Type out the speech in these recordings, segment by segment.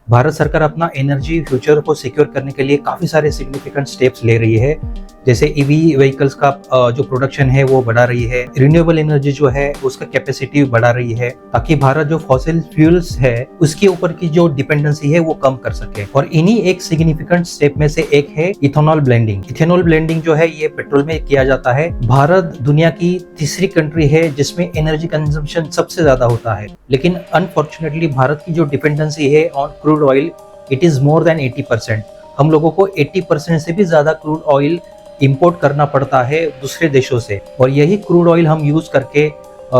भारत सरकार अपना energy future को सिक्योर करने के लिए काफ़ी सारे सिग्निफिकेंट स्टेप्स ले रही है। जैसे ईवी व्हीकल्स का जो प्रोडक्शन है वो बढ़ा रही है, रिन्यूएबल एनर्जी जो है उसका कैपेसिटी बढ़ा रही है, ताकि भारत जो फॉसिल फ्यूल्स है उसके ऊपर की जो डिपेंडेंसी है वो कम कर सके। और इन्हीं एक सिग्निफिकेंट स्टेप में से एक है इथेनॉल ब्लेंडिंग। इथेनॉल ब्लेंडिंग जो है ये पेट्रोल में किया जाता है। भारत दुनिया की तीसरी कंट्री है जिसमें एनर्जी कंजम्पशन सबसे ज्यादा होता है, लेकिन अनफॉर्चुनेटली भारत की जो डिपेंडेंसी है on crude oil it is more than 80%। हम लोगों को 80% से भी ज्यादा क्रूड ऑयल इंपोर्ट करना पड़ता है दूसरे देशों से, और यही क्रूड ऑयल हम यूज करके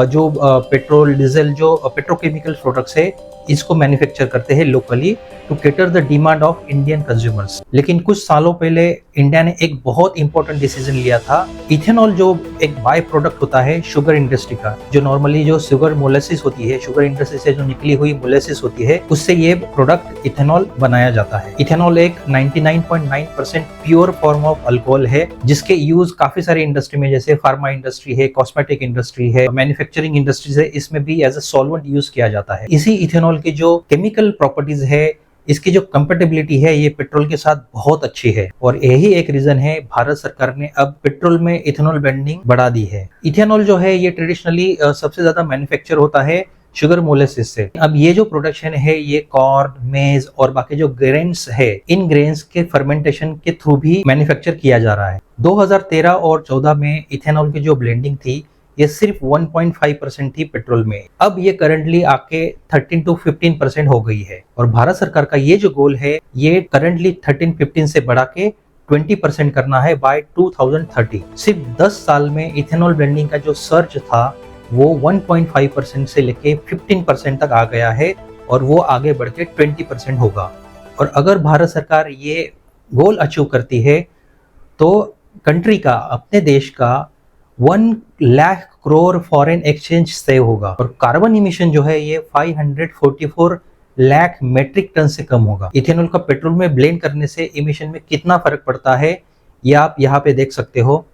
जो पेट्रोल डीजल जो पेट्रोकेमिकल प्रोडक्ट्स है इसको मैन्युफैक्चर करते हैं locally to cater the demand of Indian consumers. लेकिन कुछ सालों पहले इंडिया ने एक बहुत इंपॉर्टेंट डिसीजन लिया था। इथेनॉल जो एक बाय प्रोडक्ट होता है शुगर इंडस्ट्री का, जो नॉर्मली जो शुगर मोलेसिस होती है, शुगर इंडस्ट्री से जो निकली हुई मोलेसिस होती है, उससे ये प्रोडक्ट इथेनॉल बनाया जाता है। इथेनॉल एक 99.9% प्योर फॉर्म ऑफ अल्कोहल है, जिसके यूज काफी सारी इंडस्ट्री में, जैसे फार्मा इंडस्ट्री है, कॉस्मेटिक इंडस्ट्री है, मैन्युफैक्चरिंग इंडस्ट्रीज है, इसमें भी एज अ सॉल्वेंट यूज किया जाता है। इसी इथेनॉल की जो केमिकल प्रॉपर्टीज है, इसकी जो कंपेटेबिलिटी है ये पेट्रोल के साथ बहुत अच्छी है, और यही एक रीजन है भारत सरकार ने अब पेट्रोल में इथेनॉल ब्लेंडिंग बढ़ा दी है। इथेनॉल जो है ये ट्रेडिशनली सबसे ज्यादा मैन्युफैक्चर होता है शुगर मोलेसिस से। अब ये जो प्रोडक्शन है ये कॉर्न, मेज और बाकी जो ग्रेन्स है, इन ग्रेन्स के फर्मेंटेशन के थ्रू भी मैन्युफैक्चर किया जा रहा है। 2013 और 14 में इथेनॉल की जो ब्लेंडिंग थी ये सिर्फ 1.5% थी पेट्रोल में। अब ये करंटली आके 13 to 15% हो गई है, और भारत सरकार का ये जो गोल है ये करंटली 13-15 से बढ़ा के 20% करना है बाय 2030। सिर्फ 10 साल में इथेनॉल ब्लेंडिंग का जो सर्च था वो 1.5% से लेके 15% तक आ गया है, और वो आगे बढ़ के 20% होगा। और अगर भारत सरकार ये गोल अचीव करती है तो कंट्री का, अपने देश का 1 lakh crore foreign exchange save होगा, और कार्बन इमिशन जो है ये 544 लाख मेट्रिक टन से कम होगा। इथेनॉल का पेट्रोल में ब्लेंड करने से इमिशन में कितना फर्क पड़ता है ये आप यहाँ पे देख सकते हो।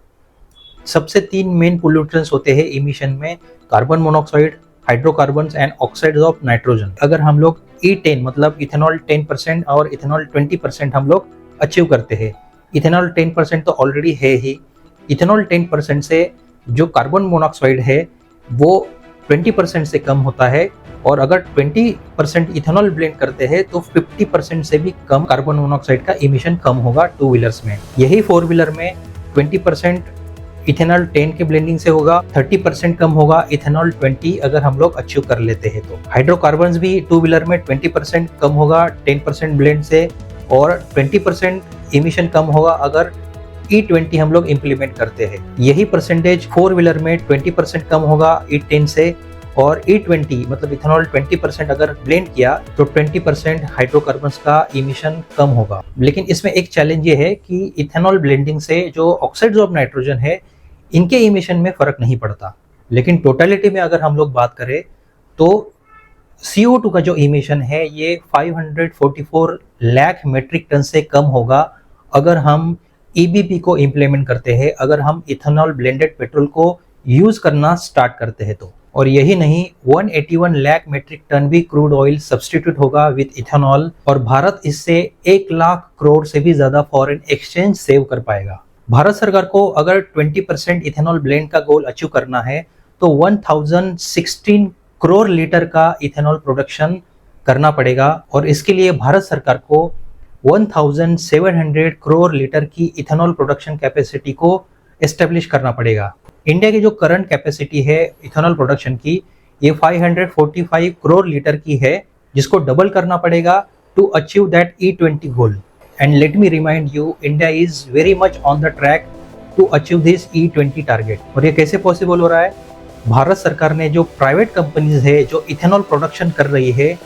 सबसे 3 मेन पोल्यूटेंट्स होते हैं इमिशन में, carbon monoxide, hydrocarbons and oxides of nitrogen. अगर हम लोग E10 मतलब इथेनॉल 10% और इथेनॉल 20% हम लोग अचीव करते हैं, इथेनॉल 10% तो ऑलरेडी है ही, इथेनॉल 10% से जो कार्बन मोनोऑक्साइड है वो 20% से कम होता है, और अगर 20% इथेनॉल ब्लेंड करते हैं तो 50% से भी कम कार्बन मोनोऑक्साइड का इमिशन कम होगा 2 व्हीलर्स में। यही 4 व्हीलर में 20% इथेनॉल 10 के ब्लेंडिंग से होगा, 30% कम होगा इथेनॉल 20 अगर हम लोग अचीव कर लेते हैं तो। हाइड्रोकार्बन्स भी 2 व्हीलर में 20% कम होगा 10% ब्लेंड से, और 20% इमिशन कम होगा अगर E20 हम लोग इंप्लीमेंट करते हैं। यही परसेंटेज 4 व्हीलर में 20% कम होगा E10 से, और E20 मतलब इथेनॉल 20% अगर ब्लेंड किया तो 20% हाइड्रोकार्बन्स का इमिशन कम होगा। लेकिन इसमें एक चैलेंज ये है कि इथेनॉल ब्लेंडिंग से जो ऑक्साइड्स ऑफ नाइट्रोजन है इनके इमिशन में फर्क नहीं पड़ता। लेकिन टोटलिटी में अगर हम लोग बात करें तो CO2 का जो इमिशन है ये 544 लाख मेट्रिक टन से कम होगा अगर हम EBP को इम्प्लीमेंट करते हैं, अगर हम इथेनॉल ब्लेंडेड पेट्रोल को यूज करना स्टार्ट करते हैं तो। और यही नहीं, 181 लाख मेट्रिक टन भी क्रूड ऑयल सब्स्टिट्यूट होगा विद इथेनॉल, और भारत इससे 1 लाख करोड़ से भी ज्यादा फॉरेन एक्सचेंज सेव कर पाएगा। भारत सरकार को अगर 20% इथेनॉल ब्लेंड का गोल अचीव करना है तो 1016 करोड़ लीटर का इथेनॉल प्रोडक्शन करना पड़ेगा, और इसके लिए भारत सरकार को 1700 करोड़ लीटर की इथेनॉल प्रोडक्शन कैपेसिटी को एस्टेब्लिश करना पड़ेगा। इंडिया की जो करंट कैपेसिटी है इथेनॉल प्रोडक्शन की ये 545 करोड़ लीटर की है, जिसको डबल करना पड़ेगा to achieve that E20 goal. And let me remind you, India is very much on the track to achieve this E20 target. और ये कैसे पॉसिबल हो रहा है? भारत सरकार ने जो प्राइवेट कंपनीज है जो इथेनॉल प्रोडक्शन कर रही है,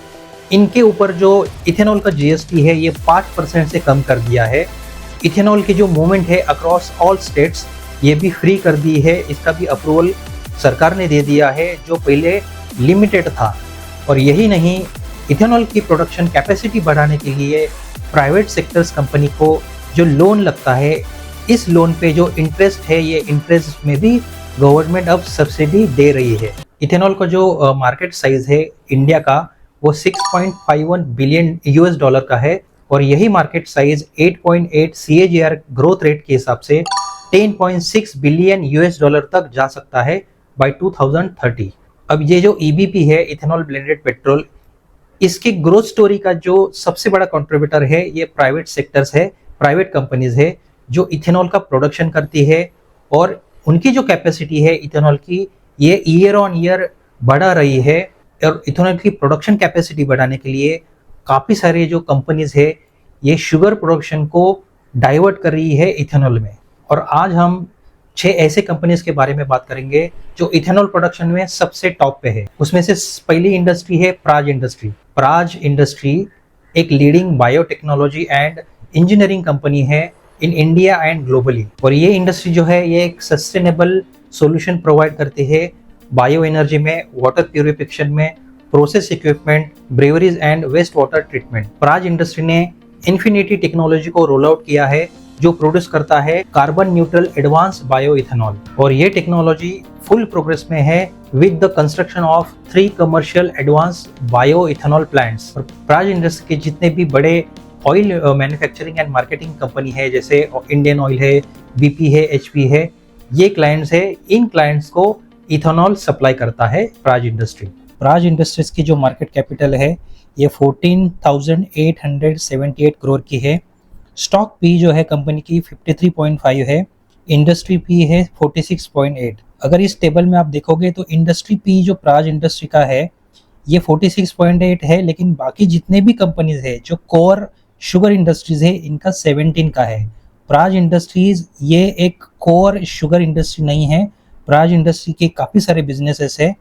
इनके ऊपर जो इथेनॉल का GST है ये 5% से कम कर दिया है। इथेनॉल की जो मूवमेंट है अक्रॉस ऑल स्टेट्स ये भी फ्री कर दी है, इसका भी अप्रूवल सरकार ने दे दिया है जो पहले लिमिटेड था। और यही नहीं, इथेनॉल की प्रोडक्शन कैपेसिटी बढ़ाने के लिए प्राइवेट सेक्टर्स कंपनी को जो लोन लगता है, इस लोन पे जो इंटरेस्ट है ये इंटरेस्ट में भी गवर्नमेंट अब सब्सिडी दे रही है। इथेनॉल का जो मार्केट साइज है इंडिया का वो 6.51 बिलियन यूएस डॉलर का है और यही market size 8.8 CAGR growth rate के हिसाब से 10.6 बिलियन यूएस डॉलर तक जा सकता है बाय 2030। अब ये जो EBP है, इथेनॉल ब्लेंडेड पेट्रोल, इसकी ग्रोथ स्टोरी का जो सबसे बड़ा कंट्रीब्यूटर है ये प्राइवेट सेक्टर्स है, प्राइवेट कंपनीज है जो इथेनॉल का प्रोडक्शन करती है और उनकी जो कैपेसिटी है इथेनॉल की ये ईयर ऑन ईयर बढ़ा रही है। और इथेनॉल की प्रोडक्शन कैपेसिटी बढ़ाने के लिए काफ़ी सारे जो कंपनीज है ये शुगर प्रोडक्शन को डाइवर्ट कर रही है इथेनॉल में। और आज हम 6 ऐसे कंपनीज के बारे में बात करेंगे जो इथेनॉल प्रोडक्शन में सबसे टॉप पे है। उसमें से पहली इंडस्ट्री है प्राज इंडस्ट्री। प्राज इंडस्ट्री एक leading biotechnology and engineering company है इन इंडिया एंड ग्लोबली। और ये इंडस्ट्री जो है ये एक सस्टेनेबल सॉल्यूशन प्रोवाइड करती है बायो एनर्जी में, वाटर प्यूरिफिकेशन में, process equipment, breweries and waste water treatment. Praj industry ने इन्फिनिटी टेक्नोलॉजी को रोल आउट किया है जो प्रोड्यूस करता है carbon neutral advance bio ethanol और ये टेक्नोलॉजी फुल प्रोग्रेस में है with the construction of 3 commercial advance bio ethanol plants. और प्राज इंडस्ट्री के जितने भी बड़े oil manufacturing and marketing company है जैसे इंडियन ऑयल है, BP है, HP है, ये क्लाइंट्स है, इन क्लाइंट्स को इथेनॉल सप्लाई करता है प्राज इंडस्ट्री। प्राज इंडस्ट्रीज की जो मार्केट कैपिटल है ये 14,878 करोड़ की है। स्टॉक पी जो है कंपनी की 53.5 है, इंडस्ट्री पी है 46.8। अगर इस टेबल में आप देखोगे तो इंडस्ट्री पी जो प्राज इंडस्ट्री का है ये 46.8 है, लेकिन बाकी जितने भी कंपनीज है जो कोर शुगर इंडस्ट्रीज है इनका 17 का है। प्राज इंडस्ट्रीज ये एक कोर शुगर इंडस्ट्री नहीं है, प्राज इंडस्ट्री के काफ़ी सारे बिजनेसेस है,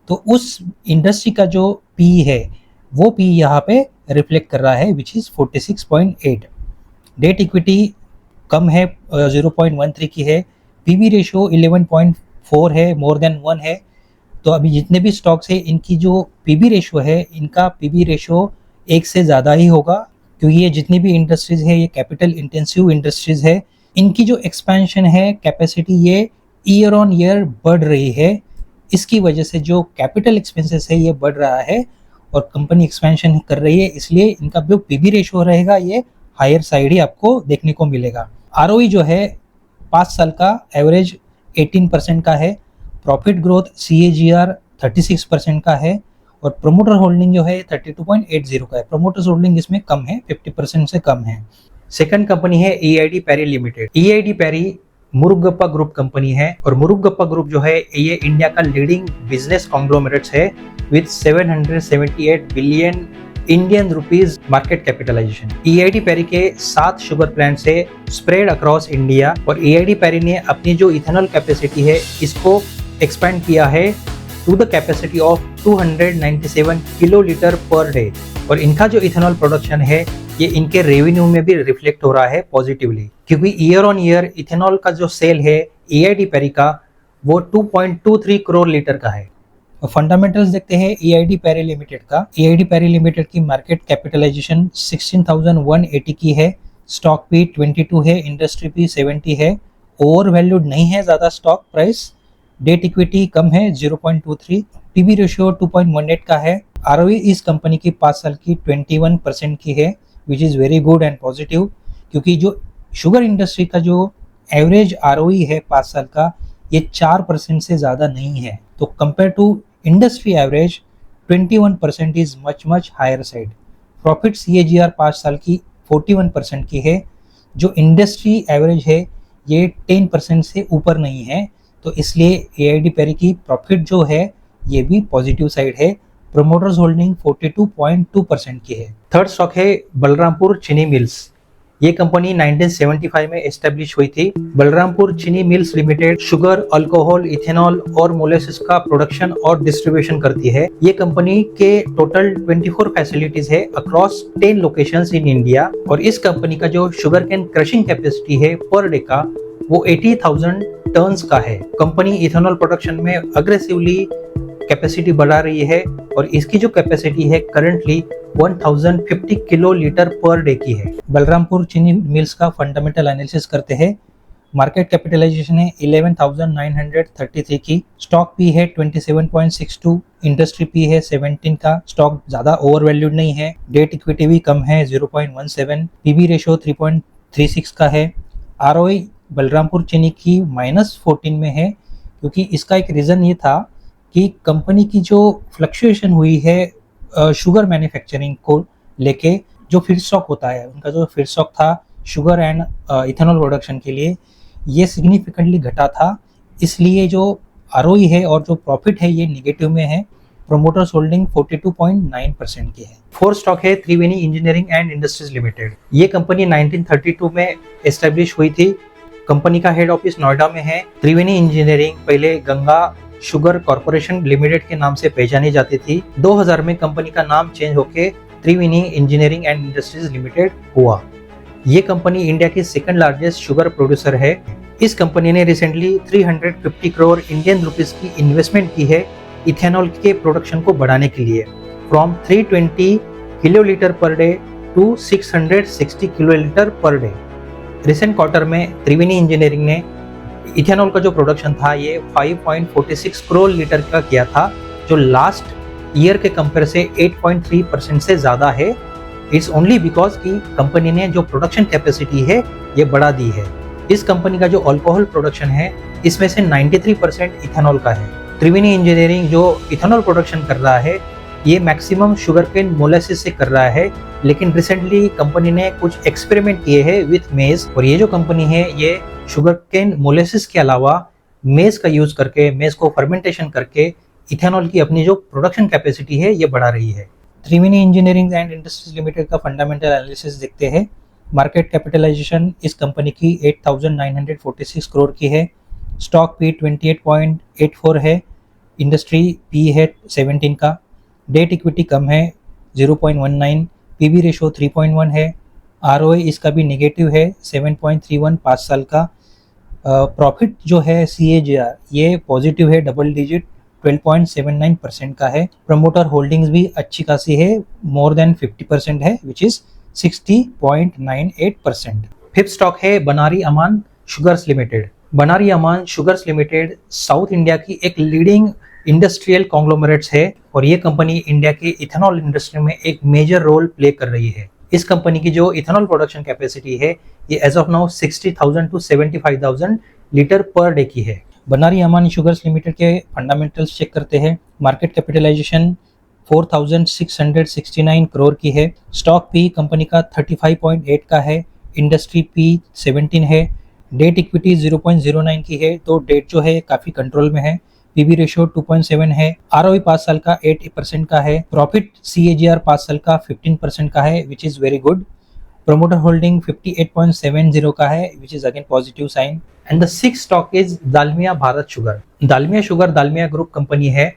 तो उस इंडस्ट्री का जो पी है वो पी यहाँ पे रिफ्लेक्ट कर रहा है विच इज़ 46.8। डेट इक्विटी कम है, 0.13 की है। PB रेशो 11.4 है, मोर देन 1 है। तो अभी जितने भी स्टॉक्स है इनकी जो PB रेशो है, इनका PB रेशो 1 से ज़्यादा ही होगा क्योंकि ये जितनी भी इंडस्ट्रीज है ये कैपिटल इंटेंसिव इंडस्ट्रीज है। इनकी जो एक्सपेंशन है कैपेसिटी ये ईयर ऑन ईयर बढ़ रही है, इसकी वजह से जो कैपिटल एक्सपेंसेस है ये बढ़ रहा है और कंपनी एक्सपेंशन कर रही है, इसलिए इनका जो PB रेशो रहेगा ये हायर साइड ही आपको देखने को मिलेगा। ROE जो है 5 साल का एवरेज 18% का है, प्रॉफिट ग्रोथ CAGR 36% का है और प्रोमोटर होल्डिंग जो है 32.80 का है। प्रोमोटर्स होल्डिंग इसमें कम है, 50% से कम है। सेकंड कंपनी है EID Parry limited. EID Parry Murugappa group company है और मुरुगप्पा ग्रुप जो है ये इंडिया का लीडिंग बिजनेस कॉन्ग्लोमरेट्स है with 778 billion Indian rupees market capitalisation. EID Parry के 7 शुगर प्लांट्स है स्प्रेड अक्रॉस इंडिया और EID पैरी ने अपनी जो इथेनॉल कैपेसिटी है इसको एक्सपेंड किया है to the capacity of 297 kilolitre per day और इनका जो इथेनॉल प्रोडक्शन है ये इनके रेवेन्यू में भी रिफ्लेक्ट हो रहा है पॉजिटिवली क्योंकि ईयर ऑन ईयर इथेनॉल का जो सेल है EID पैरी का वो 2.23 करोड़ लीटर का है। फंडामेंटल्स देखते हैं EID पैरी लिमिटेड का। EID पैरी लिमिटेड की मार्केट कैपिटलाइजेशन 16,180 की है, स्टॉक पी 22 है, इंडस्ट्री पी 70 है, ओवर वैल्यूड नहीं है ज़्यादा स्टॉक प्राइस। डेट इक्विटी कम है 0.23, PB रेशियो 2.18 का है। ROE इस कंपनी की 5 साल की 21% की है which is very good and positive क्योंकि जो शुगर इंडस्ट्री का जो एवरेज ROE है 5 साल का ये 4% से ज़्यादा नहीं है, तो compare to industry average 21% is much higher side. Profit CAGR 5 साल की 41% की है, जो इंडस्ट्री एवरेज है ये 10% से ऊपर नहीं है, तो इसलिए EID पैरी की प्रॉफिट जो है ये भी पॉजिटिव साइड है। प्रोमोटर्स होल्डिंग 42.2% की है। थर्ड स्टॉक है बलरामपुर चीनी मिल्स। ये कंपनी 1975 में एस्टेब्लिश हुई थी। बलरामपुर चीनी mills limited sugar, alcohol, ethanol और मोलेसिस का प्रोडक्शन और डिस्ट्रीब्यूशन करती है। ये कंपनी के टोटल 24 फैसिलिटीज है अक्रॉस 10 लोकेशंस इन इंडिया और इस कंपनी का जो शुगर कैन क्रशिंग कैपेसिटी है पर डे का वो 80,000 टन्स का है। कंपनी इथेनॉल प्रोडक्शन में अग्रेसिवली कैपेसिटी बढ़ा रही है और इसकी जो कैपेसिटी है currently 1050 kilo litre per day की है। बलरामपुर चीनी मिल्स का फंडामेंटल एनालिसिस करते हैं। मार्केट कैपिटलाइजेशन है 11,933 की, स्टॉक पी है 27.62, इंडस्ट्री पी है 17 का, स्टॉक ज़्यादा ओवर वैल्यूड नहीं है, डेट इक्विटी भी कम है 0.17, पीबी रेशो 3.36 का है। आरओई बलरामपुर चीनी की -14 में है, क्योंकि इसका एक रीज़न ये था कि कंपनी की जो फ्लक्चुएशन हुई है शुगर मैन्युफैक्चरिंग को लेके, जो फीड स्टॉक होता है उनका, जो फीड स्टॉक था शुगर एंड इथेनॉल प्रोडक्शन के लिए, ये सिग्निफिकेंटली घटा था। इसलिए जो आरओई है और जो प्रॉफिट है ये निगेटिव में है। प्रोमोटर्स होल्डिंग 42.9% की है। फोर्थ स्टॉक है त्रिवेणी इंजीनियरिंग एंड इंडस्ट्रीज लिमिटेड। ये कंपनी 1932 में एस्टेब्लिश हुई थी। कंपनी का हेड ऑफिस नोएडा में है। त्रिवेणी इंजीनियरिंग पहले गंगा शुगर कॉर्पोरेशन लिमिटेड के नाम से पहचानी जाती थी। 2000 में कंपनी का नाम चेंज होकर Triveni engineering and industries limited हुआ। ये कंपनी इंडिया की सेकंड लार्जेस्ट शुगर प्रोड्यूसर है। इस कंपनी ने रिसेंटली 350 करोड़ इंडियन रुपीस की इन्वेस्टमेंट की है इथेनॉल के प्रोडक्शन को बढ़ाने के लिए, from 320 kilolitre per day to 660 kilolitre per day. Recent quarter में त्रिवेणी इंजीनियरिंग ने इथेनॉल का जो प्रोडक्शन था ये 5.46 करोड़ लीटर का किया था, जो लास्ट ईयर के कंपेयर से 8.3% से ज़्यादा है। इट्स ओनली बिकॉज कि कंपनी ने जो प्रोडक्शन कैपेसिटी है ये बढ़ा दी है। इस कंपनी का जो अल्कोहल प्रोडक्शन है इसमें से 93% इथेनॉल का है। त्रिवेणी इंजीनियरिंग जो इथेनॉल प्रोडक्शन कर रहा है ये मैक्सिमम शुगर केन मोलेसिस से कर रहा है, लेकिन रिसेंटली कंपनी ने कुछ एक्सपेरिमेंट किए हैं विथ मेज, और ये जो कंपनी है ये शुगर केन मोलेसिस के अलावा मेज का यूज करके, मेज को फर्मेंटेशन करके इथेनॉल की अपनी जो प्रोडक्शन कैपेसिटी है ये बढ़ा रही है। त्रिवेणी इंजीनियरिंग एंड इंडस्ट्रीज लिमिटेड का फंडामेंटल एनालिसिस देखते हैं। मार्केट कैपिटलाइजेशन इस कंपनी की 8,946 करोड़ की है। स्टॉक पी 28.84 है। इंडस्ट्री पी है 17 का। डेट इक्विटी कम है 0.19। पीबी रेशो 3.1 है। आरओए इसका भी नेगेटिव है 7.31 5 साल का। प्रॉफिट जो है CAGR ये पॉजिटिव है, डबल डिजिट 12.79% का है। प्रमोटर होल्डिंग्स भी अच्छी खासी है, मोर देन 50% है, विच इज 60.98%। फिफ्थ स्टॉक है बनारी अमान शुगर्स लिमिटेड। बनारी अमान शुगर्स लिमिटेड साउथ इंडिया की एक लीडिंग इंडस्ट्रियल कॉन्ग्लोमरेट्स है, और ये कंपनी इंडिया के इथेनॉल इंडस्ट्री में एक मेजर रोल प्ले कर रही है। इस कंपनी की जो इथेनॉल प्रोडक्शन कैपेसिटी है ये as of now 60,000 to 75,000 litre per day की है। बनारी अमानी शुगर्स लिमिटेड के फंडामेंटल्स चेक करते हैं। मार्केट कैपिटलाइजेशन 4,669 करोड़ की है। स्टॉक पी कंपनी का 35.8 का है। इंडस्ट्री पी 17 है। डेट इक्विटी 0.09 की है, तो डेट जो है काफ़ी कंट्रोल में है। पीबी रेशो 2.7 है। आरओई 5 साल का 8% का है। प्रॉफिट CAGR 5 साल का 15% का है, which is very good. Promoter holding 58.70 का है, which is again positive sign. And the sixth stock is Dalmia Bharat sugar. Dalmia sugar Dalmia group company है,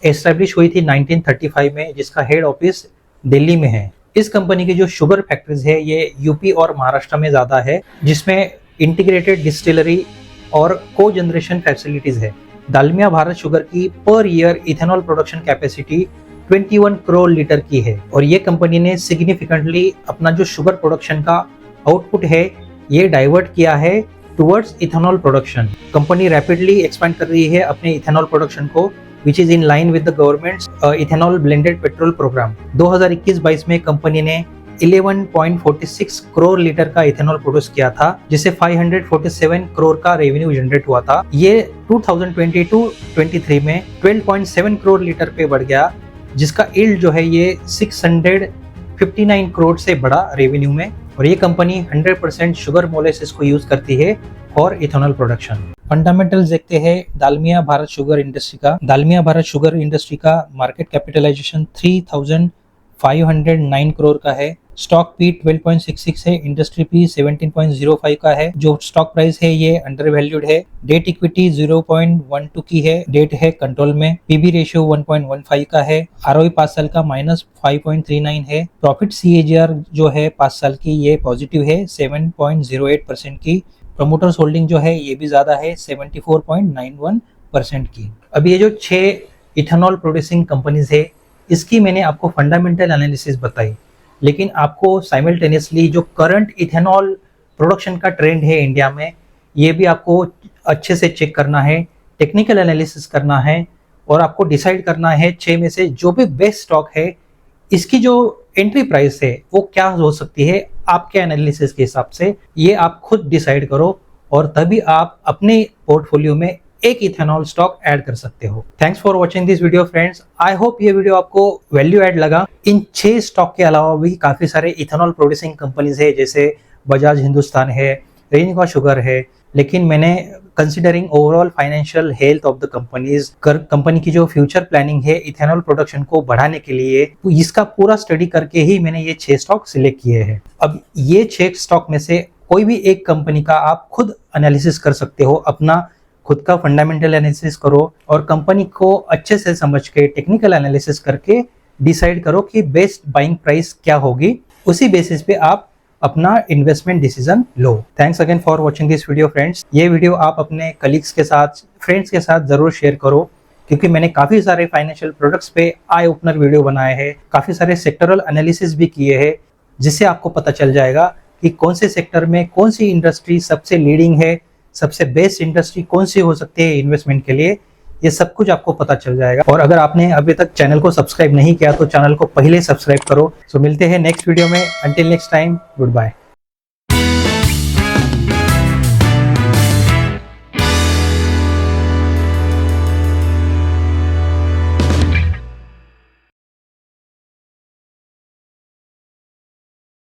एस्टेब्लिश हुई थी 1935 में, जिसका हेड ऑफिस दिल्ली में है। इस कंपनी की जो शुगर फैक्ट्रीज है ये यूपी और महाराष्ट्र में ज़्यादा है, जिसमें इंटीग्रेटेड डिस्टिलरी और को जनरेशन फैसिलिटीज है। दालमिया भारत शुगर की per year ethanol production capacity 21 crore litre की है, और ये कंपनी ने सिग्निफिकेंटली अपना जो शुगर प्रोडक्शन का आउटपुट है ये डाइवर्ट किया है towards ethanol production. Company rapidly expand कर रही है अपने इथेनॉल प्रोडक्शन को, which is in line with the government's ethanol blended petrol programme. 2021-22 में कंपनी ने 11.46 करोड़ लीटर का इथेनॉल प्रोड्यूस किया था, जिसे 547 करोड़ का रेवेन्यू जनरेट हुआ था। ये 2022-23 में 12.7 करोड़ लीटर पे बढ़ गया, जिसका यील्ड जो है ये 659 करोड़ से बढ़ा रेवेन्यू में। और ये कंपनी 100% शुगर मोलेसिस को यूज करती है फॉर इथेनॉल प्रोडक्शन। फंडामेंटल्स देखते हैं दालमिया भारत शुगर इंडस्ट्री का। दालमिया भारत शुगर इंडस्ट्री का मार्केट कैपिटलाइजेशन 3,509 करोड़ का है। स्टॉक पी 12.66 है। इंडस्ट्री पी 17.05 का है। जो स्टॉक प्राइस है ये अंडर वैल्यूड है। डेट इक्विटी 0.12 की है। डेट है कंट्रोल में। पीबी रेशियो 1.15 का है। आरओई 5 साल का -5.39 है। प्रॉफिट CAGR जो है 5 साल की ये पॉजिटिव है 7.08% की। प्रमोटर्स होल्डिंग जो है ये भी ज्यादा है 74.91% की। अब ये जो 6 इथेनॉल प्रोड्यूसिंग कंपनीज है इसकी मैंने आपको फंडामेंटल एनालिसिस बताई, लेकिन आपको साइमल्टेनियसली जो करंट इथेनॉल प्रोडक्शन का ट्रेंड है इंडिया में ये भी आपको अच्छे से चेक करना है, टेक्निकल एनालिसिस करना है, और आपको डिसाइड करना है 6 में से जो भी बेस्ट स्टॉक है इसकी जो एंट्री प्राइस है वो क्या हो सकती है आपके एनालिसिस के हिसाब से, ये आप खुद डिसाइड करो और तभी आप अपने पोर्टफोलियो में एक इथेनॉल स्टॉक ऐड कर सकते हो। Thanks for watching this video friends. I hope ये वीडियो आपको वैल्यू ऐड लगा। इन 6 स्टॉक के अलावा भी काफी सारे इथेनॉल प्रोड्यूसिंग कंपनीज है, जैसे बजाज हिंदुस्तान है, रेनिका शुगर है, लेकिन मैंने considering overall financial health of the companies, company की जो फ्यूचर प्लानिंग है इथेनॉल प्रोडक्शन को बढ़ाने के लिए, तो इसका पूरा स्टडी करके ही मैंने ये 6 स्टॉक सिलेक्ट किए हैं। अब ये 6 स्टॉक में से कोई भी एक कंपनी का आप खुद एनालिसिस कर सकते हो, अपना खुद का फंडामेंटल एनालिसिस करो और कंपनी को अच्छे से समझ के टेक्निकल एनालिसिस करके डिसाइड करो कि बेस्ट बाइंग प्राइस क्या होगी, उसी बेसिस पे आप अपना investment decision low. Thanks again for watching this video friends. ये वीडियो आप अपने कलीग्स के साथ, फ्रेंड्स के साथ जरूर शेयर करो, क्योंकि मैंने काफी सारे फाइनेंशियल प्रोडक्ट्स पे आई ओपनर वीडियो बनाए हैं, काफी सारे सेक्टरल एनालिसिस भी किए हैं, जिससे आपको पता चल जाएगा कि कौन से सेक्टर में कौन सी इंडस्ट्री सबसे लीडिंग है, सबसे बेस्ट इंडस्ट्री कौन सी हो सकती है इन्वेस्टमेंट के लिए, ये सब कुछ आपको पता चल जाएगा। और अगर आपने अभी तक चैनल को सब्सक्राइब नहीं किया तो चैनल को पहले सब्सक्राइब करो। सो मिलते हैं नेक्स्ट वीडियो में। Until next time, good bye.